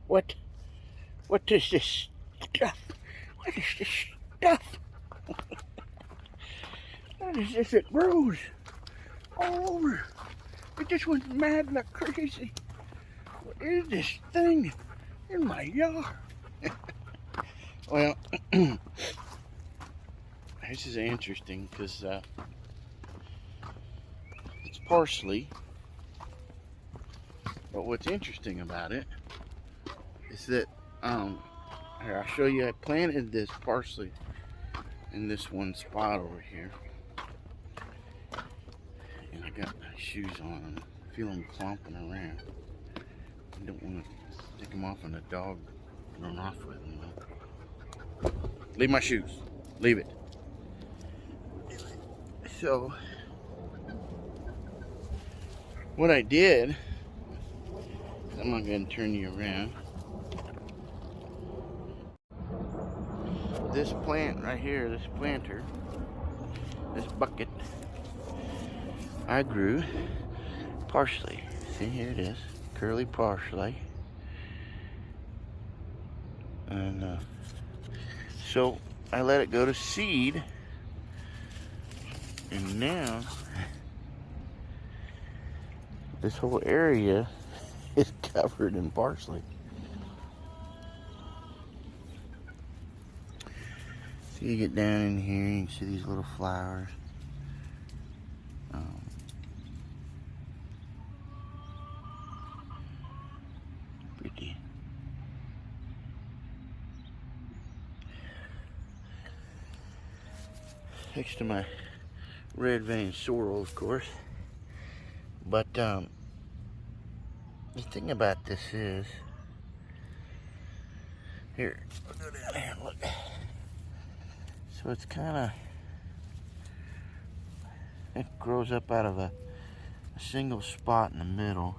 What? What is this stuff? What is this stuff? What is this? It grows all over. It just went mad like crazy. What is this thing in my yard? Well, this is interesting because it's parsley. But what's interesting about it is that, here, I'll show you. I planted this parsley in this one spot over here. And I got my shoes on and I feel them clomping around. I don't want to take them off and the dog run off with them. Leave my shoes. Leave it. So, what I did, I'm not going to turn you around. This plant right here, this planter, this bucket, I grew parsley. See, here it is, curly parsley. And so I let it go to seed, and now this whole area is covered in parsley. So you get down in here, you can see these little flowers. Pretty. Next to my red vein sorrel, of course. But the thing about this is, here, I'll go down here and look. So it's kind of, it grows up out of a single spot in the middle.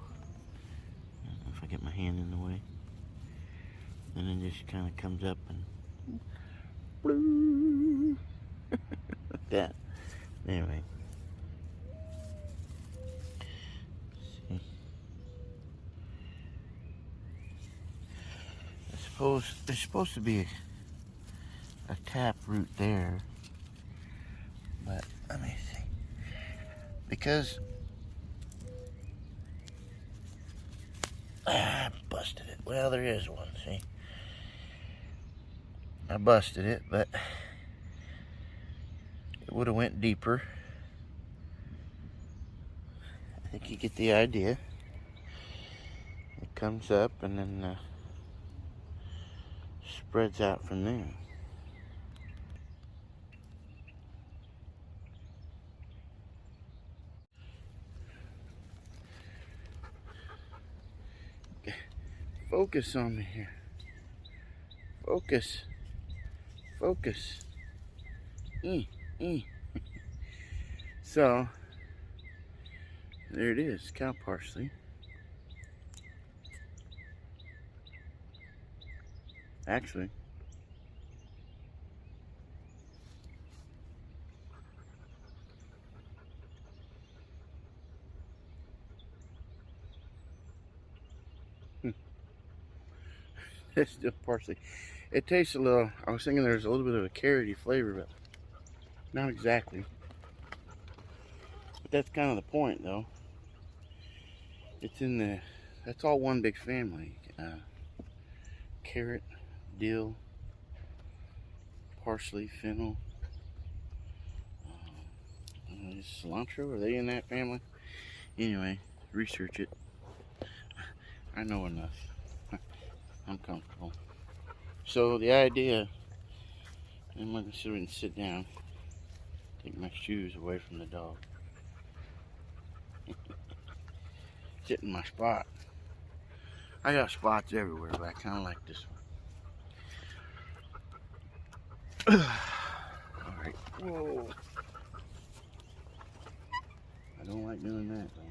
I don't know if I get my hand in the way. And then just kind of comes up and like that. Anyway. See. There's supposed to be a tap root there, but let me see, because I busted it. Well, there is one, see, I busted it, but it would have went deeper. I think you get the idea. It comes up and then spreads out from there. Focus on me here. Focus. Focus. So, there it is, cow parsley. Actually, it's still parsley. It tastes a little, I was thinking there's a little bit of a carroty flavor, but not exactly. But that's kind of the point, though. It's in the, that's all one big family. Carrot, dill, parsley, fennel, cilantro. Are they in that family? Anyway, research it. I know enough. I'm comfortable. So the idea, I'm going to sit and sit down, take my shoes away from the dog. Sit in my spot. I got spots everywhere, but I kind of like this one. Alright, whoa. I don't like doing that though.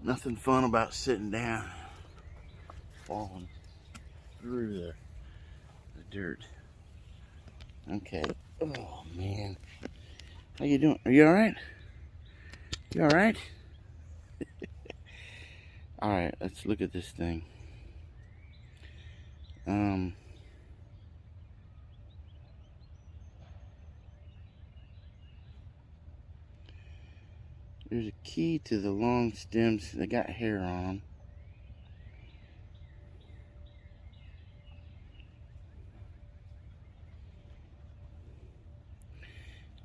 Nothing fun about sitting down, falling through the dirt. Okay. Oh man. How you doing? Are you alright? You alright? Alright, let's look at this thing. There's a key to the long stems. They got hair on them.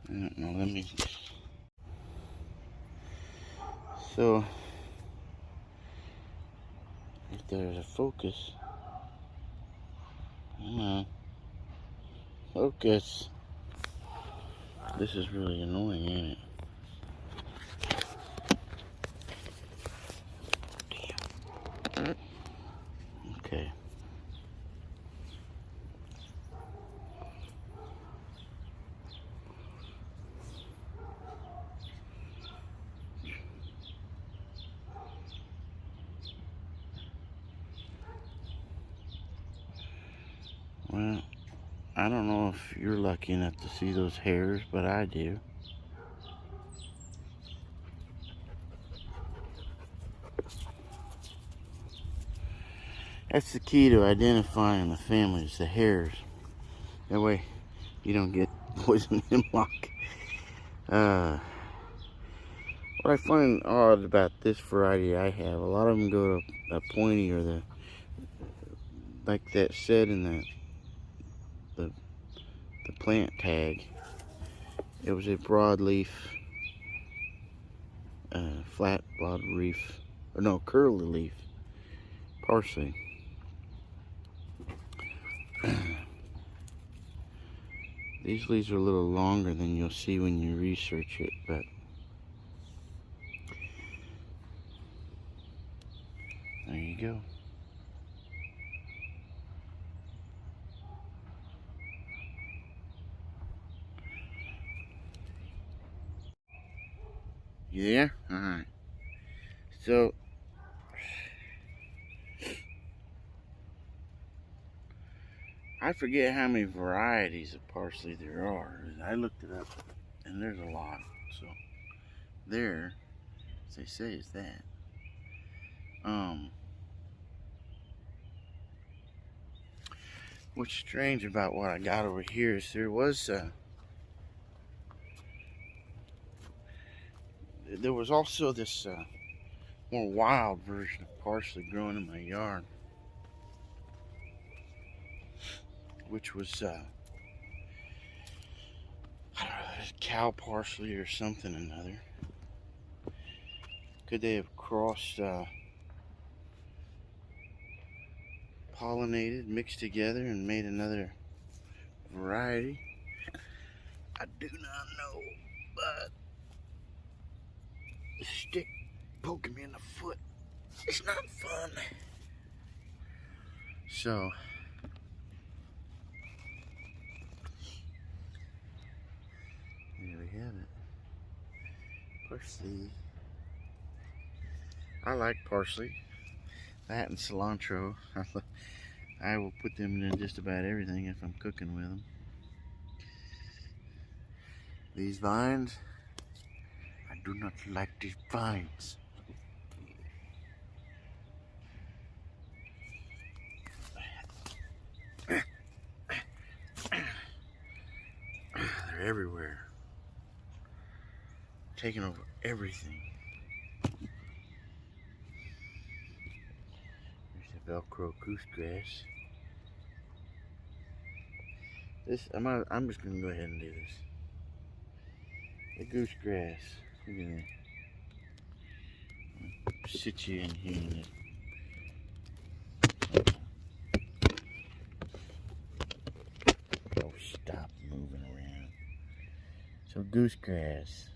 I don't know, let me... So, if there's a focus... Focus. This is really annoying, ain't it? Damn. Okay. Well, I don't know if you're lucky enough to see those hairs, but I do. That's the key to identifying the family, is the hairs. That way you don't get poison hemlock. What I find odd about this variety I have, a lot of them go to a pointy, or the, like that said in the plant tag, it was a broadleaf, flat broadleaf, or no, curly leaf parsley. These leaves are a little longer than you'll see when you research it, but there you go. You there? Alright. So, I forget how many varieties of parsley there are. I looked it up, and there's a lot. So, there, as they say, is that. What's strange about what I got over here is there was also this more wild version of parsley growing in my yard, which was I don't know, cow parsley or something or another. Could they have crossed pollinated, mixed together, and made another variety? I do not know, but the stick poking me in the foot, it's not fun. So, there we have it. Parsley. I like parsley. That and cilantro. I will put them in just about everything if I'm cooking with them. These vines, I do not like these vines. They're everywhere. Taking over everything. There's the Velcro goosegrass. I'm just gonna go ahead and do this. The goosegrass. Look at that. Sit you in here in it. Oh, stop moving around. So goosegrass.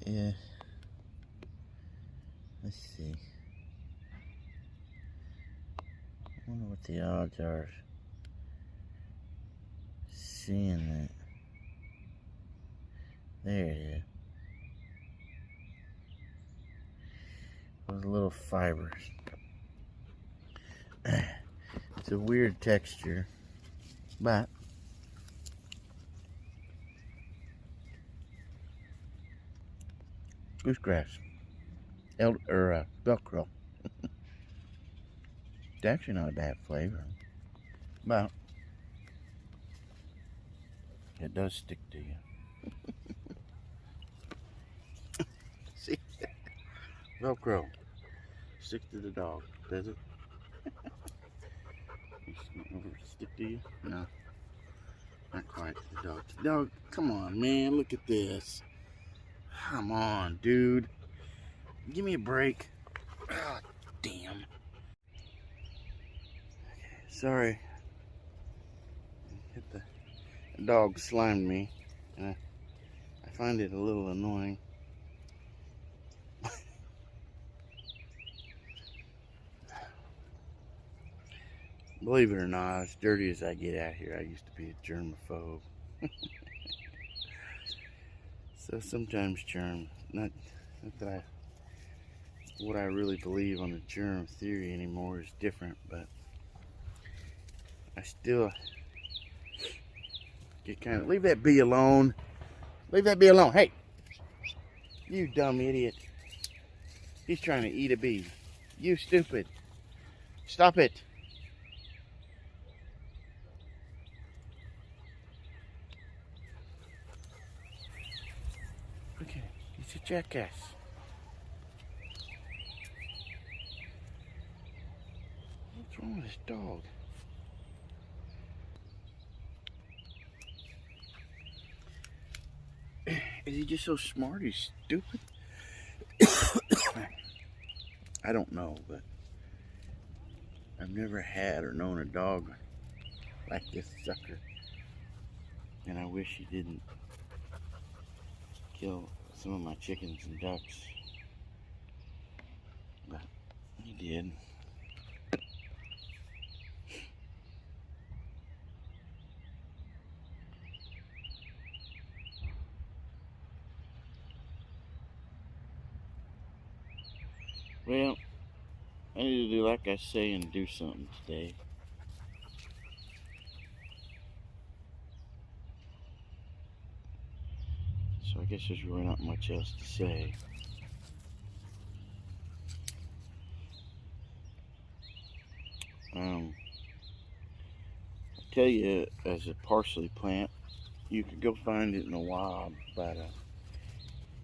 Yeah. Let's see. I wonder what the odds are seeing that. There it is. Those little fibers. It's a weird texture, but Goosegrass. Velcro. It's actually not a bad flavor. But it does stick to you. See? Velcro. Stick to the dog, does it? Stick to you? No. Not quite to the dog. Dog, come on, man. Look at this. Come on, dude. Give me a break. Oh, damn. Sorry. The dog slimed me. And I find it a little annoying. Believe it or not, as dirty as I get out here, I used to be a germaphobe. So sometimes not that what I really believe on the germ theory anymore is different, but I still get kind of, leave that bee alone. Leave that bee alone. Hey, you dumb idiot. He's trying to eat a bee. You stupid. Stop it. Look at him. He's a jackass. What's wrong with this dog? Is he just so smart? He's stupid? I don't know, but I've never had or known a dog like this sucker. And I wish he didn't kill some of my chickens and ducks. But he did. Well, I need to do like I say and do something today. So I guess there's really not much else to say. I tell you, as a parsley plant, you could go find it in the wild, but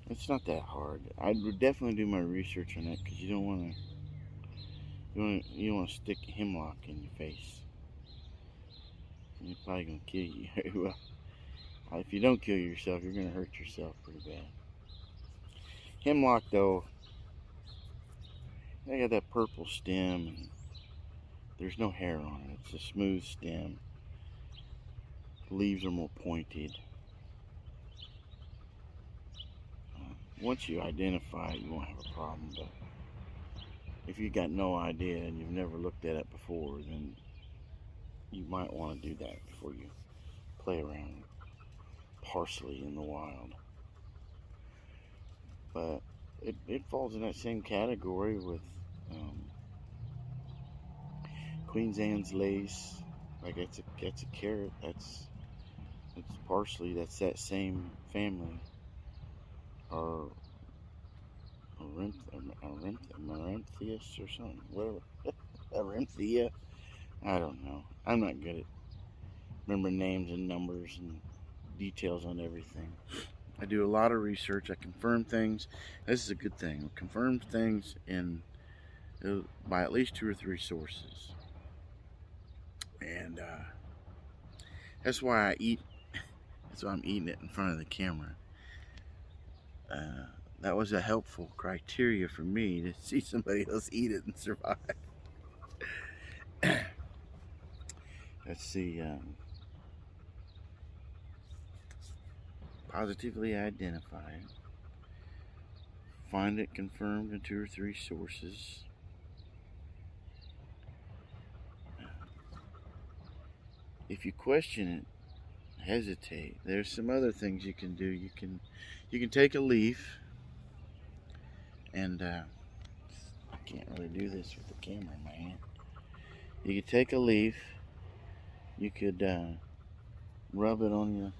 it's not that hard. I would definitely do my research on that, because you don't want to stick hemlock in your face. It's probably gonna kill you. Well, if you don't kill yourself, you're gonna hurt yourself pretty bad. Hemlock, though, they got that purple stem, and there's no hair on it. It's a smooth stem. The leaves are more pointed. Once you identify it, you won't have a problem. But if you got no idea and you've never looked at it before, then you might want to do that before you play around with parsley in the wild. But it falls in that same category with Queen's Anne's lace. Like that's a carrot. That's parsley. That's that same family. Or Maranthius or something. Whatever. Aranthia. I don't know. I'm not good at remembering names and numbers and details on everything. I do a lot of research. I confirm things. This is a good thing. I confirm things by at least 2 or 3 sources. And that's why I eat. That's why I'm eating it in front of the camera. That was a helpful criteria for me to see somebody else eat it and survive. Let's see. Positively identify it. Find it confirmed in 2 or 3 sources. If you question it, hesitate. There's some other things you can do. You can take a leaf, and I can't really do this with the camera in my hand. You could take a leaf. You could rub it on your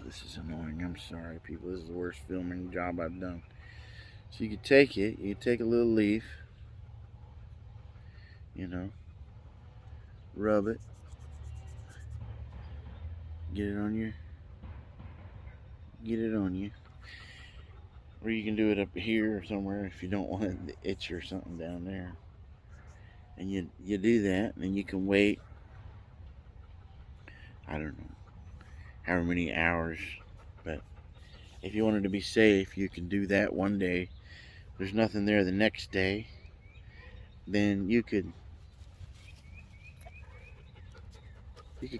this is annoying. I'm sorry, people. This is the worst filming job I've done. So you could take it. You could take a little leaf. You know. Rub it. Get it on you. Get it on you. Or you can do it up here or somewhere if you don't want it to itch or something down there. And you do that, and you can wait, I don't know, however many hours. But if you wanted to be safe, you can do that one day. There's nothing there the next day. Then you could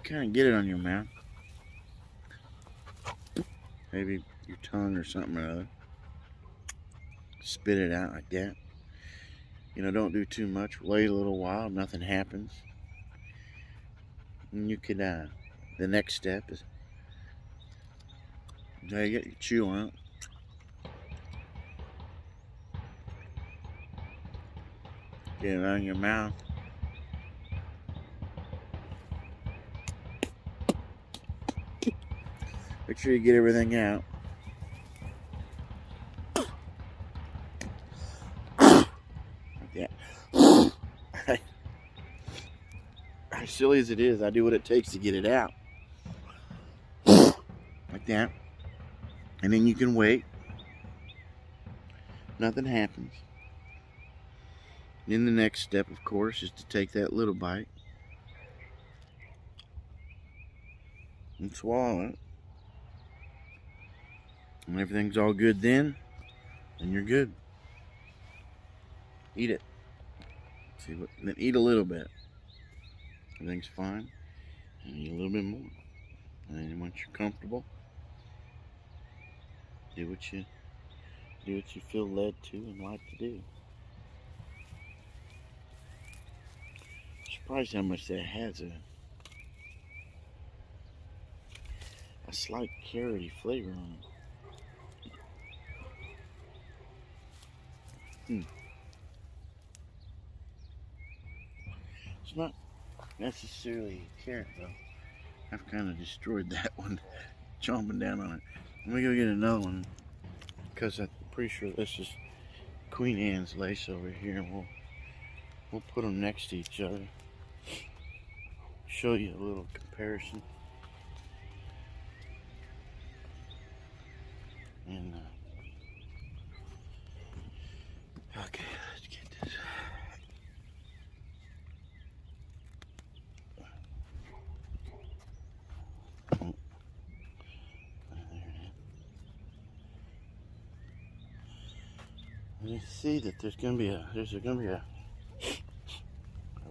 kind of get it on your mouth. Maybe your tongue or something or other. Spit it out like that. You know, don't do too much. Wait a little while. Nothing happens. And you could, the next step is, now you get your chew on it. Get it on your mouth. Make sure you get everything out. Like that. As silly as it is, I do what it takes to get it out. Like that. And then you can wait. Nothing happens. Then the next step, of course, is to take that little bite and swallow it. When everything's all good then you're good. Eat it. See what? Then eat a little bit. Everything's fine. And eat a little bit more. And then once you're comfortable, do what you feel led to and like to do. Surprised how much that has a slight carroty flavor on it. It's not necessarily a carrot though. I've kind of destroyed that one, chomping down on it. Let me go get another one, because I'm pretty sure this is Queen Anne's lace over here, and we'll put them next to each other. Show you a little comparison. And okay, let's get this. Oh. You see that there's gonna be a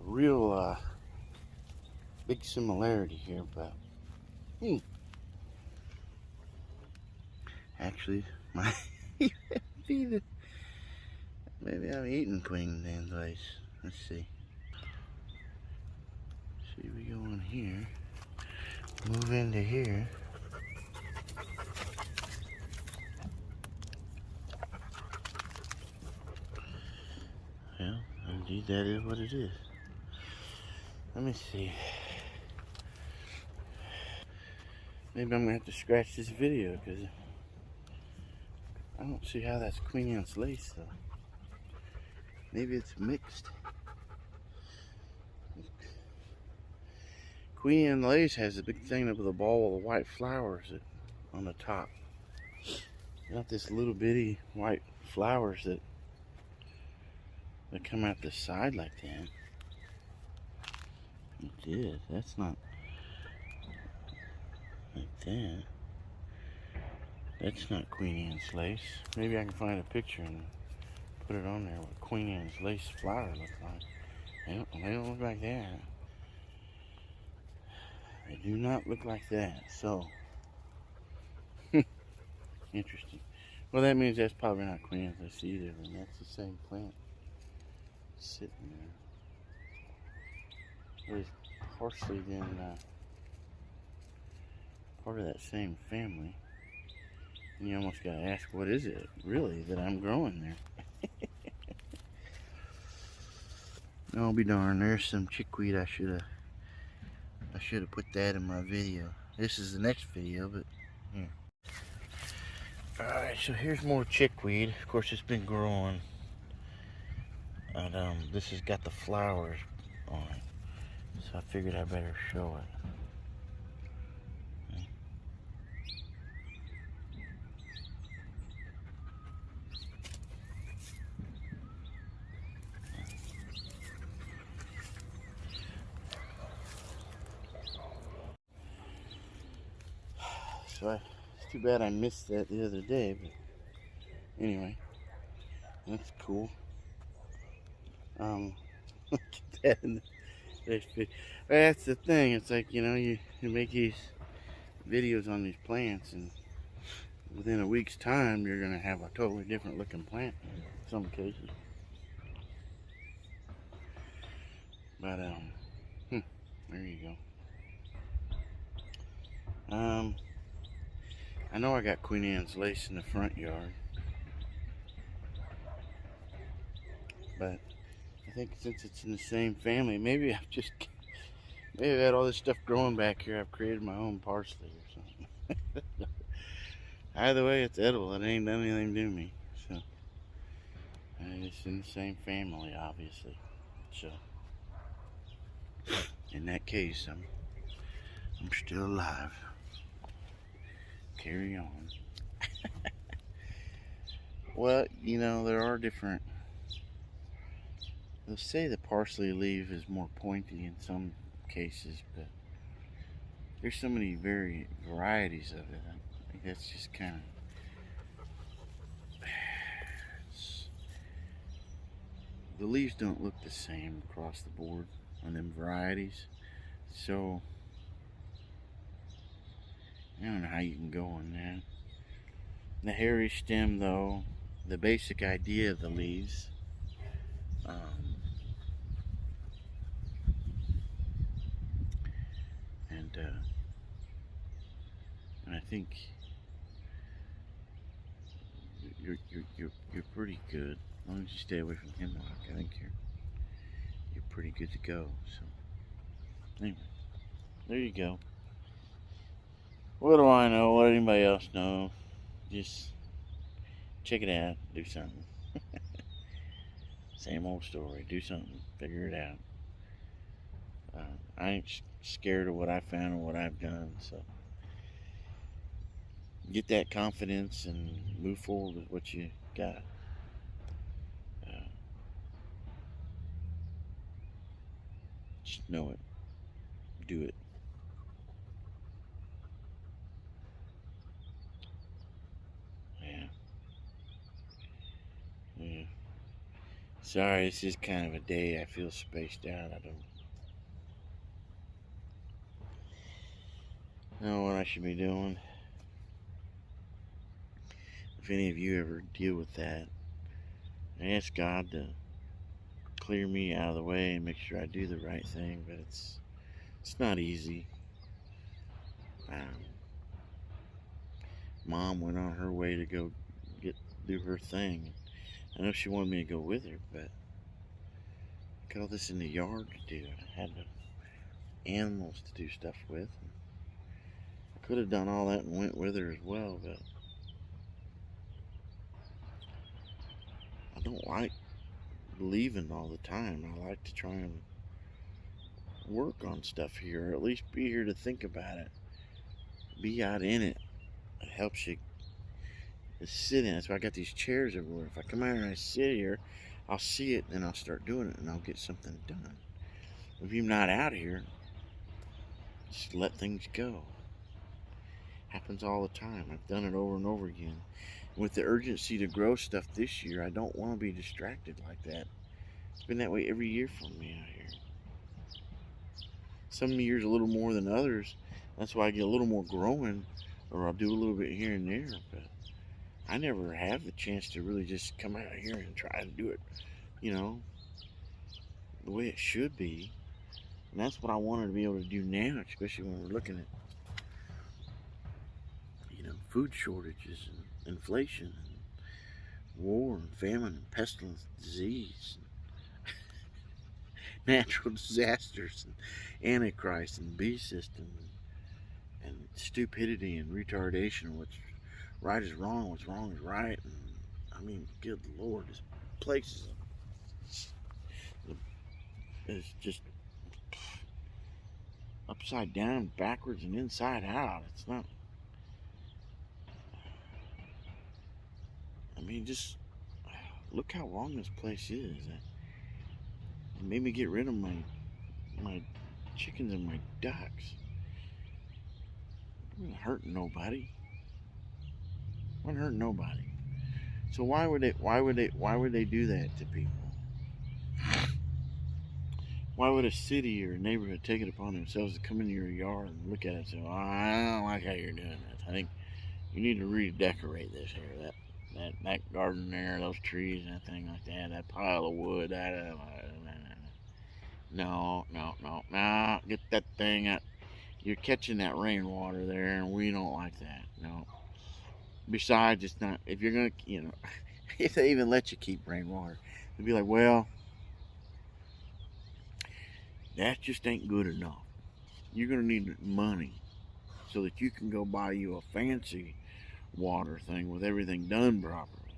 real big similarity here, but actually, maybe I'm eating Queen Anne's lace. Let's see. See, we go on here, move into here. Well, indeed, that is what it is. Let me see. Maybe I'm gonna have to scratch this video because I don't see how that's Queen Anne's lace though. Maybe it's mixed. Queen Anne lace has a big thing up with a ball of white flowers on the top. Not this little bitty white flowers that come out the side like that. It did. That's not like that. That's not Queen Anne's lace. Maybe I can find a picture and put it on there what Queen Anne's lace flower looks like. They don't look like that. They do not look like that. So interesting. Well, that means that's probably not Queen Anne's lace either, and that's the same plant sitting there. There's Parsley then part of that same family. And you almost gotta ask, what is it really that I'm growing there? I'll be darned. There's some chickweed. I should have put that in my video. This is the next video, but Alright, so here's more chickweed. Of course, it's been growing. And this has got the flowers on it. So I figured I better show it. So it's too bad I missed that the other day, but anyway, that's cool. Look at that. That's the thing. It's like, you know, you make these videos on these plants, and within a week's time, you're gonna have a totally different looking plant in some cases. But there you go. I know I got Queen Anne's lace in the front yard, but I think since it's in the same family, maybe I've had all this stuff growing back here. I've created my own parsley or something. Either way, it's edible. It ain't done anything to me. So it's in the same family, obviously. So in that case, I'm still alive. Carry on. Well, you know, there are different. They'll say the parsley leaf is more pointy in some cases, but there's so many varieties of it. I think that's just kind of. The leaves don't look the same across the board on them varieties, so I don't know how you can go on that. The hairy stem, though, the basic idea of the leaves, and I think you're pretty good as long as you stay away from hemlock. I think you're pretty good to go. So anyway, there you go. What do I know? What does anybody else know? Just check it out. Do something. Same old story. Do something. Figure it out. I ain't scared of what I found or what I've done. So get that confidence and move forward with what you got. Just know it. Do it. Yeah. Sorry, this is kind of a day I feel spaced out. I don't know what I should be doing. If any of you ever deal with that, I ask God to clear me out of the way and make sure I do the right thing, but it's not easy. Mom went on her way to go do her thing. I know she wanted me to go with her, but I got all this in the yard to do, and I had animals to do stuff with. I could have done all that and went with her as well, but I don't like leaving all the time. I like to try and work on stuff here, or at least be here to think about it. Be out in it. It helps you to sit in. That's why I got these chairs everywhere. If I come out here and I sit here, I'll see it and I'll start doing it and I'll get something done. If you're not out here, just let things go. Happens all the time. I've done it over and over again. With the urgency to grow stuff this year, I don't want to be distracted like that. It's been that way every year for me out here. Some years a little more than others. That's why I get a little more growing, or I'll do a little bit here and there, but I never have the chance to really just come out here and try to do it, you know, the way it should be. And that's what I wanted to be able to do now, especially when we're looking at, you know, food shortages and inflation and war and famine and pestilence, disease, and natural disasters and antichrist and beast system and stupidity and retardation. What's right is wrong, what's wrong is right. And I mean, good Lord, this place is just upside down, backwards, and inside out. It's not. I mean, just look how long this place is. It made me get rid of my chickens and my ducks. It wasn't hurting nobody. It wasn't hurting nobody. So why would they do that to people? Why would a city or a neighborhood take it upon themselves to come into your yard and look at it and say, "Oh, I don't like how you're doing this. I think you need to redecorate this here. That garden there, those trees, and that thing like that, that pile of wood, no, get that thing out. You're catching that rainwater there, and we don't like that. No. Besides, it's not, if you're going to, if they even let you keep rainwater, they'd be like, well, that just ain't good enough. You're going to need money so that you can go buy you a fancy water thing with everything done properly.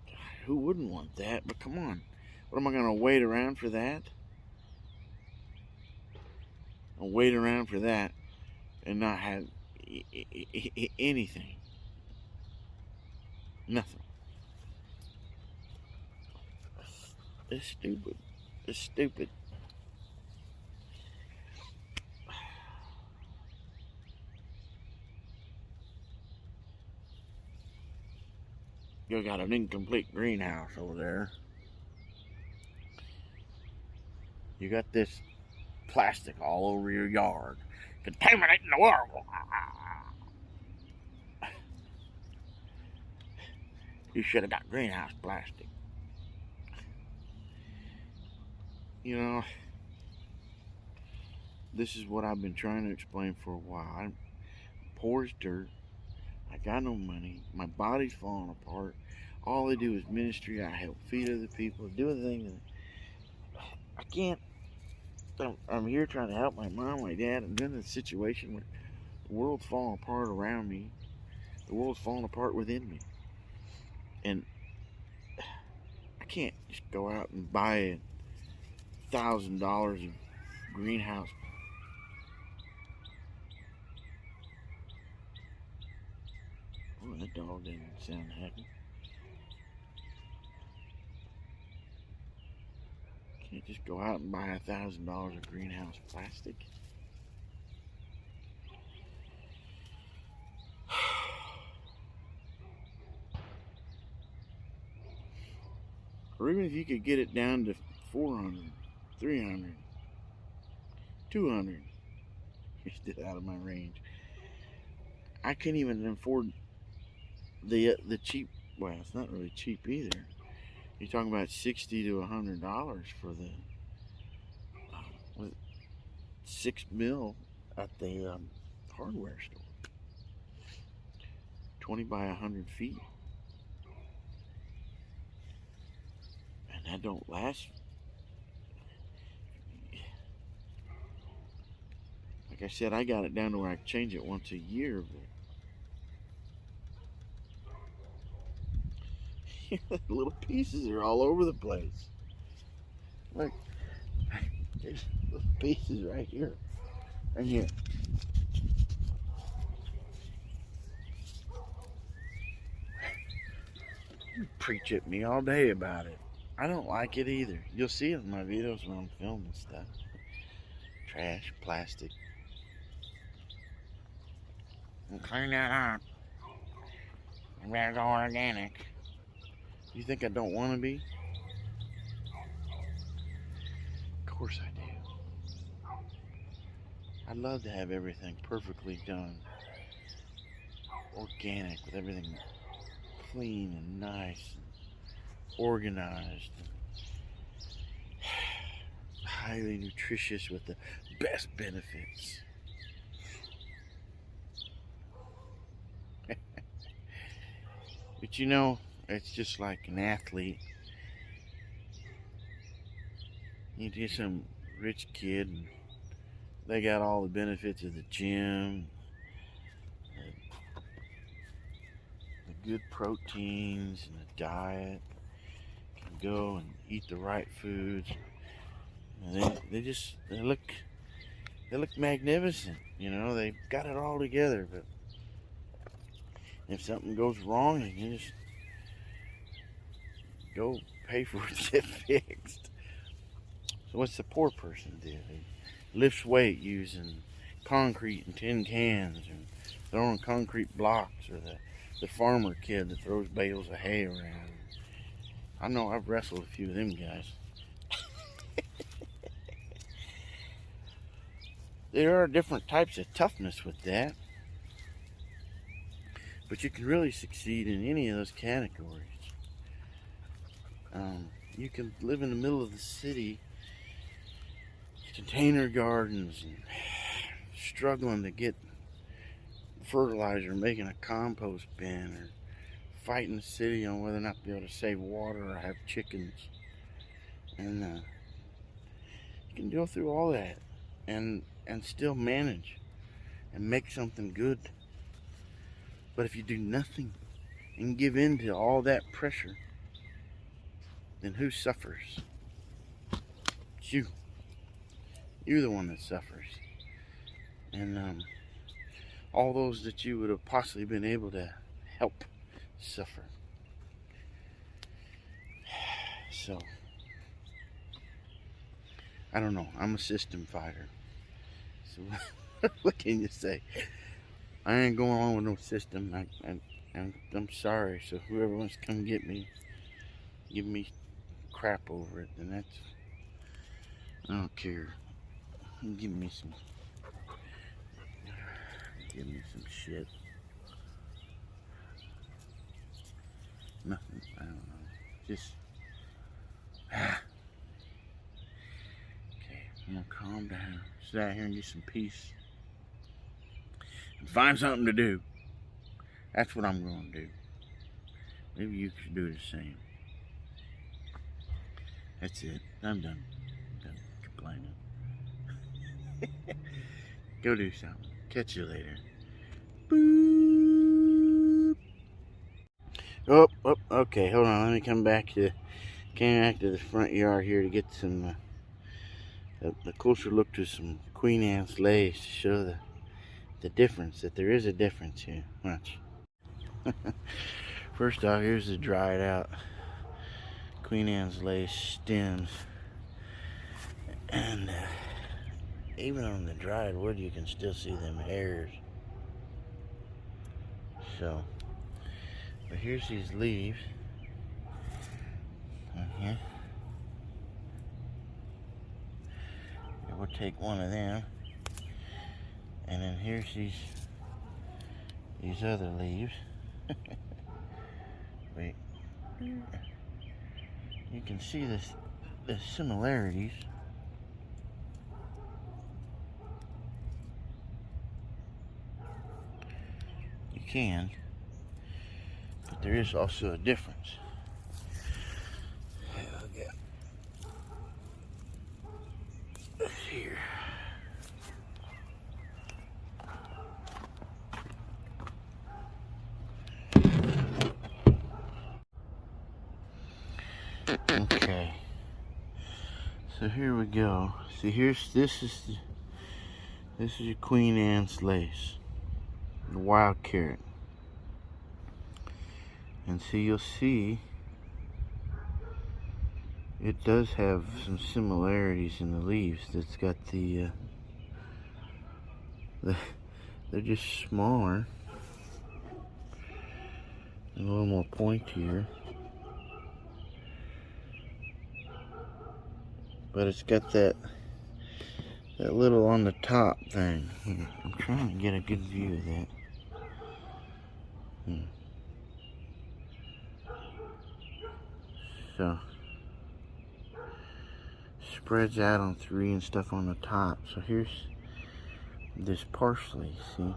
God, who wouldn't want that? But come on. What am I going to wait around for that? I'll wait around for that and not have anything. Nothing. It's stupid. It's stupid. You got an incomplete greenhouse over there. You got this plastic all over your yard, contaminating the world. You should have got greenhouse plastic. This is what I've been trying to explain for a while. I'm poor as dirt. I got no money. My body's falling apart. All I do is ministry. I help feed other people, do the things. I can't. I'm here trying to help my mom, my dad. I'm in a situation where the world's falling apart around me. The world's falling apart within me. And I can't just go out and buy $1,000 of greenhouse. Oh, that dog didn't sound happy. Can't just go out and buy $1,000 of greenhouse plastic. Or even if you could get it down to 400, 300, 200, you're still out of my range. I can't even afford the cheap. Well, it's not really cheap either. You're talking about $60 to $100 for the 6 mil at the hardware store. 20 by 100 feet. And that don't last. Like I said, I got it down to where I change it once a year. But the little pieces are all over the place. Look, there's little pieces right here. And here. You preach at me all day about it. I don't like it either. You'll see it in my videos when I'm filming stuff. Trash, plastic. And clean that up. You better go organic. You think I don't want to be? Of course I do. I'd love to have everything perfectly done. Organic, with everything clean and nice and organized. And highly nutritious with the best benefits. But it's just like an athlete. You get some rich kid and they got all the benefits of the gym, good proteins and a diet, can go and eat the right foods. And they look magnificent. You know, they've got it all together. But if something goes wrong, you can just go pay for it to get fixed. So what's the poor person do? He lifts weight using concrete and tin cans and throwing concrete blocks, or the farmer kid that throws bales of hay around. I know I've wrestled a few of them guys. There are different types of toughness with that, but you can really succeed in any of those categories. You can live in the middle of the city, container gardens, and struggling to get fertilizer, making a compost bin, or fighting the city on whether or not to be able to save water or have chickens. And you can go through all that and still manage and make something good. But if you do nothing and give in to all that pressure, then who suffers? It's you. You're the one that suffers. And all those that you would have possibly been able to help suffer. So, I don't know. I'm a system fighter. So, what can you say? I ain't going on with no system. I'm sorry. So, whoever wants to come get me, give me crap over it, then that's, I don't care. Give me some shit. Nothing. I don't know. Just okay. I'm gonna calm down. Sit out here and get some peace. And find something to do. That's what I'm gonna do. Maybe you should do the same. That's it. I'm done. I'm done complaining. Go do something. Catch you later. Boop. Oh, okay. Hold on. Let me come back to the front yard here to get some a closer look to some Queen Anne's lace to show the difference. That there is a difference here. Watch. First off, here's the dried out Queen Anne's lace stems, and even on the dried wood you can still see them hairs. So, but here's these leaves. And we'll take one of them, and then here's these other leaves. Wait, you can see the similarities. You can, but there is also a difference. Okay. Here. Okay. So here we go. See, this is your Queen Anne's lace, the wild carrot. And see, you'll see it does have some similarities in the leaves. It's got they're just smaller and a little more pointier. But it's got that little on the top thing. Here, I'm trying to get a good view of that. So, spreads out on 3 and stuff on the top. So here's this parsley, see?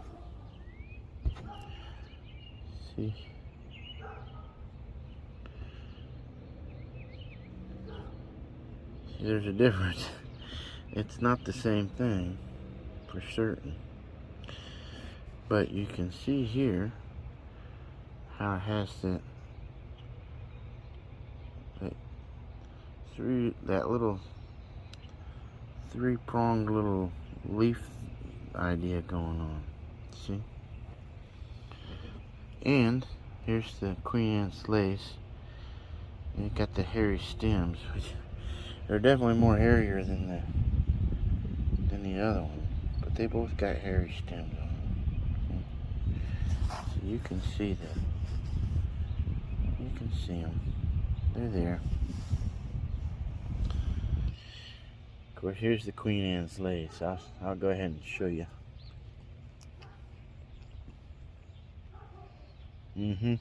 See? There's a difference. It's not the same thing, for certain. But you can see here how it has that little three-pronged little leaf idea going on. See? And here's the Queen Anne's lace. And it got the hairy stems, which they're definitely more hairier than the other one. But they both got hairy stems on them. So you can see them. You can see them. They're there. Of course, here's the Queen Anne's lace. I'll go ahead and show you. You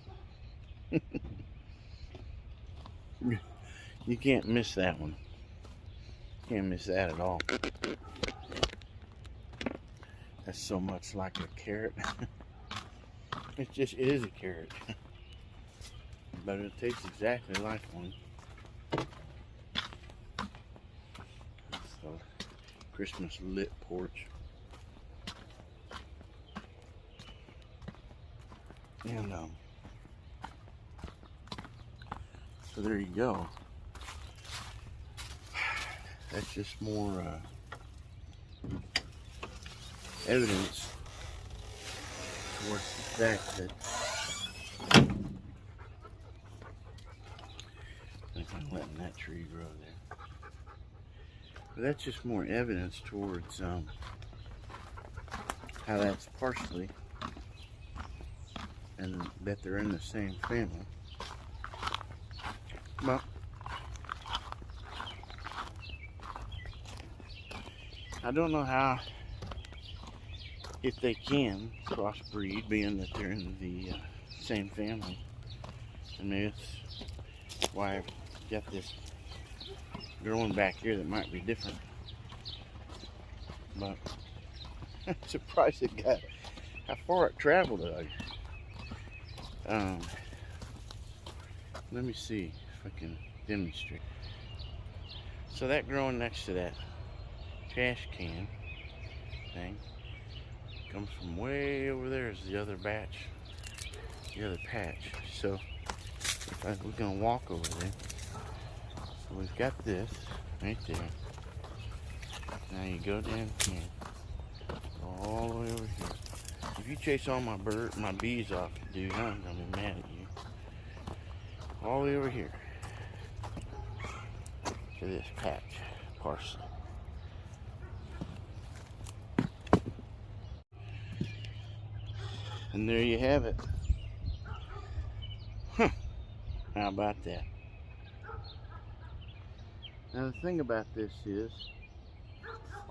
can't miss that one. Can't miss that at all. That's so much like a carrot. It is a carrot. But it tastes exactly like one. So, Christmas lit porch. And so there you go. That's just more evidence towards the fact that I'm letting that tree grow there. But that's just more evidence towards how that's parsley and that they're in the same family. But I don't know how, if they can crossbreed, being that they're in the same family. And maybe that's why I've got this growing back here that might be different. But I'm surprised it got how far it traveled. Let me see if I can demonstrate. So that growing next to that trash can thing comes from way over there is the other patch. So we're gonna walk over there. So we've got this right there. Now you go down here, all the way over here. If you chase all my bees off, dude, I'm gonna be mad at you. All the way over here to this patch, parsley. And there you have it. Huh. How about that? Now the thing about this is,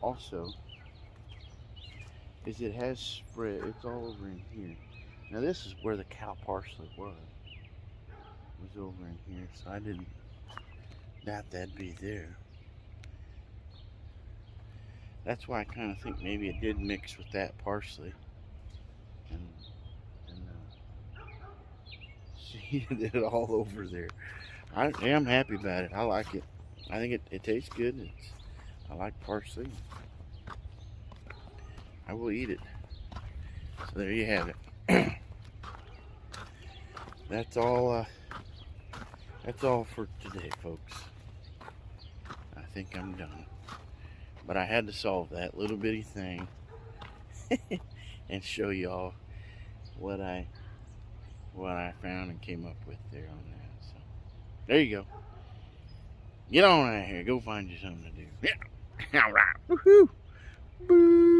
also, is it has spread. It's all over in here. Now this is where the cow parsley was over in here, so I didn't doubt that'd be there. That's why I kind of think maybe it did mix with that parsley, and seeded it all over there. I am happy about it. I like it. I think it tastes good. I like parsley. I will eat it. So there you have it. That's all for today, folks. I think I'm done. But I had to solve that little bitty thing and show y'all what I found and came up with there on that. So there you go. Get on out here. Go find you something to do. Yeah. All right. Woohoo. Boo.